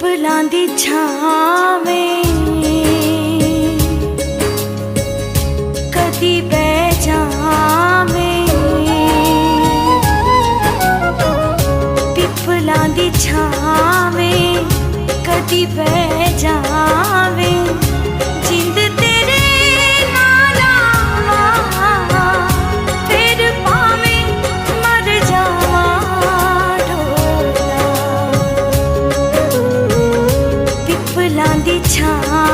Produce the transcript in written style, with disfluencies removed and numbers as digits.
पिपलां दी छावें कदी बह जावें, पिपलां दी छावें कदी बह जावें, जिंद तेरे नाल आवां फिर भावें मर जावां ढोला। पिपलां दी छां